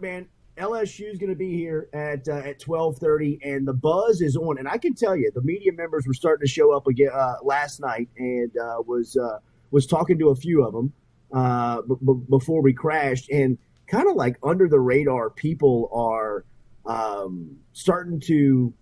man, LSU is going to be here at 12:30, and the buzz is on. And I can tell you, the media members were starting to show up again last night, and was talking to a few of them before we crashed. And kind of like under the radar, people are starting to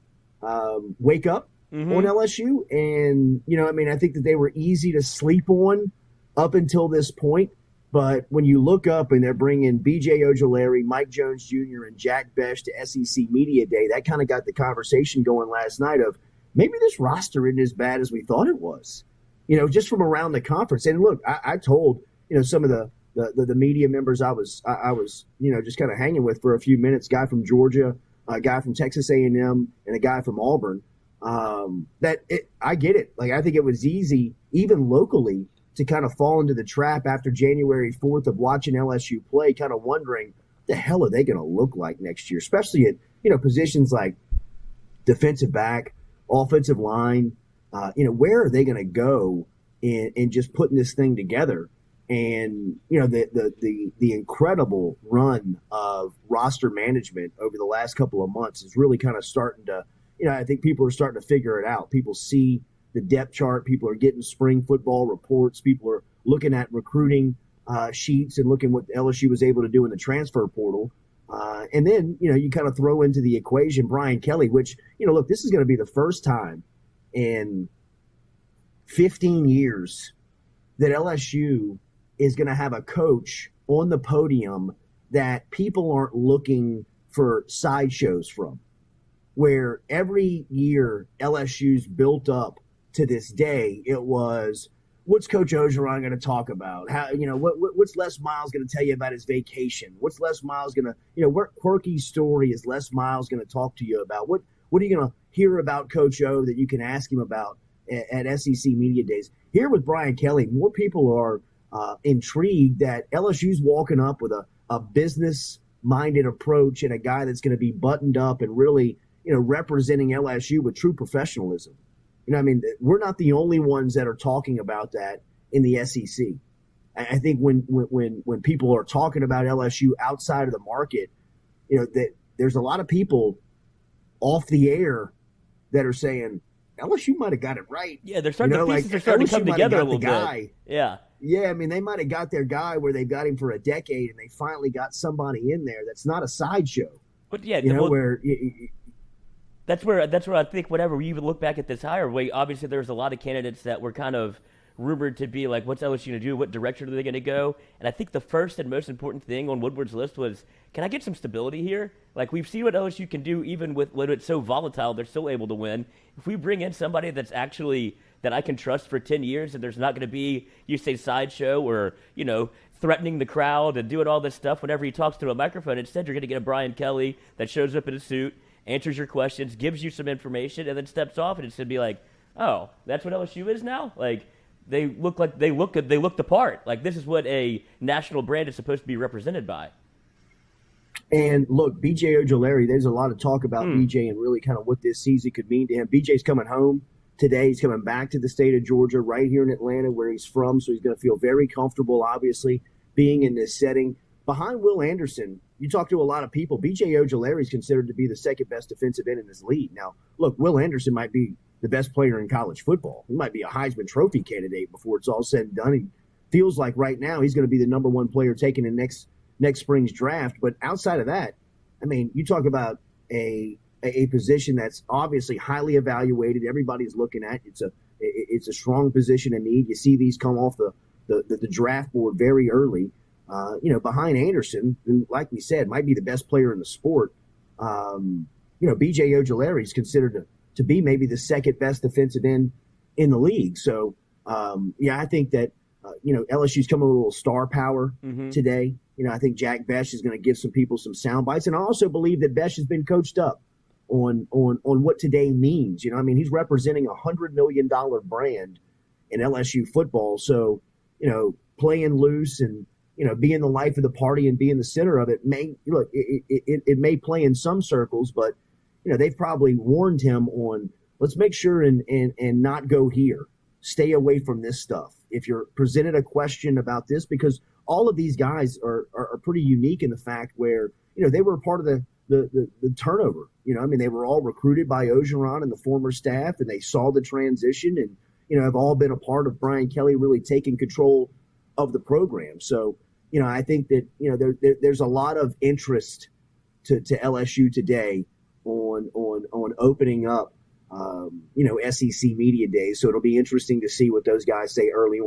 wake up on LSU. And, I think that they were easy to sleep on up until this point. But when you look up and they're bringing B.J. Ojulari, Mike Jones Jr., and Jack Besh to SEC Media Day, that kind of got the conversation going last night of maybe this roster isn't as bad as we thought it was, just from around the conference. And look, I told, some of the media members I was just kind of hanging with for a few minutes, guy from Georgia, a guy from Texas A&M, and a guy from Auburn, I get it. Like, I think it was easy, even locally, to kind of fall into the trap after January 4th of watching LSU play, kind of wondering what the hell are they going to look like next year, especially at, positions like defensive back, offensive line. Where are they going to go in just putting this thing together? And, the incredible run of roster management over the last couple of months is really kind of starting to, I think people are starting to figure it out. People see the depth chart. People are getting spring football reports. People are looking at recruiting sheets and looking what LSU was able to do in the transfer portal. And then, you kind of throw into the equation Brian Kelly, which, look, this is going to be the first time in 15 years that LSU is going to have a coach on the podium that people aren't looking for sideshows from, where every year LSU's built up to this day, it was, what's Coach Orgeron going to talk about? How, what's Les Miles going to tell you about his vacation? What's Les Miles going to, what quirky story is Les Miles going to talk to you about? What are you going to hear about Coach O that you can ask him about at SEC Media Days? Here with Brian Kelly, more people are intrigued that LSU's walking up with a business-minded approach and a guy that's going to be buttoned up and really, representing LSU with true professionalism. We're not the only ones that are talking about that in the SEC. I think when people are talking about LSU outside of the market, that there's a lot of people off the air that are saying LSU might have got it right. Yeah, they're starting to come together a little bit. Yeah. Yeah, they might have got their guy where they've got him for a decade, and they finally got somebody in there that's not a sideshow. But yeah, That's where I think whenever we even look back at this hire, obviously there's a lot of candidates that were kind of rumored to be like, what's LSU going to do? What direction are they going to go? And I think the first and most important thing on Woodward's list was, can I get some stability here? Like, we've seen what LSU can do even when it's so volatile, they're still able to win. If we bring in somebody that's actually that I can trust for 10 years and there's not going to be, you say, sideshow or, threatening the crowd and doing all this stuff whenever he talks to a microphone, instead you're going to get a Brian Kelly that shows up in a suit, answers your questions, gives you some information, and then steps off, and it's going to be like, oh, that's what LSU is now? Like, they look the part. Like, this is what a national brand is supposed to be represented by. And look, B.J. Ojulari, there's a lot of talk about B.J. and really kind of what this season could mean to him. B.J.'s coming home today. He's coming back to the state of Georgia, right here in Atlanta, where he's from, so he's going to feel very comfortable, obviously, being in this setting. Behind Will Anderson, you talk to a lot of people, B.J. Ojulari is considered to be the second best defensive end in this league. Now, look, Will Anderson might be the best player in college football. He might be a Heisman Trophy candidate before it's all said and done. He feels like right now he's going to be the number one player taken in next spring's draft. But outside of that, you talk about a position that's obviously highly evaluated. Everybody's looking at it's a strong position in need. You see these come off the draft board very early. Behind Anderson, who, like we said, might be the best player in the sport, B.J. Ojulari is considered to be maybe the second best defensive end in the league. So, I think that, LSU's coming with a little star power today. I think Jack Besh is going to give some people some sound bites. And I also believe that Besh has been coached up on what today means. He's representing a $100 million brand in LSU football. So, playing loose and, being the life of the party and being the center of it it may play in some circles, but, they've probably warned him on, let's make sure and not go here. Stay away from this stuff. If you're presented a question about this, because all of these guys are pretty unique in the fact where, they were part of the turnover. I mean, they were all recruited by Ogeron and the former staff, and they saw the transition and, have all been a part of Brian Kelly really taking control of the program. So, I think that, there's a lot of interest to LSU today on opening up, SEC media days. So it'll be interesting to see what those guys say early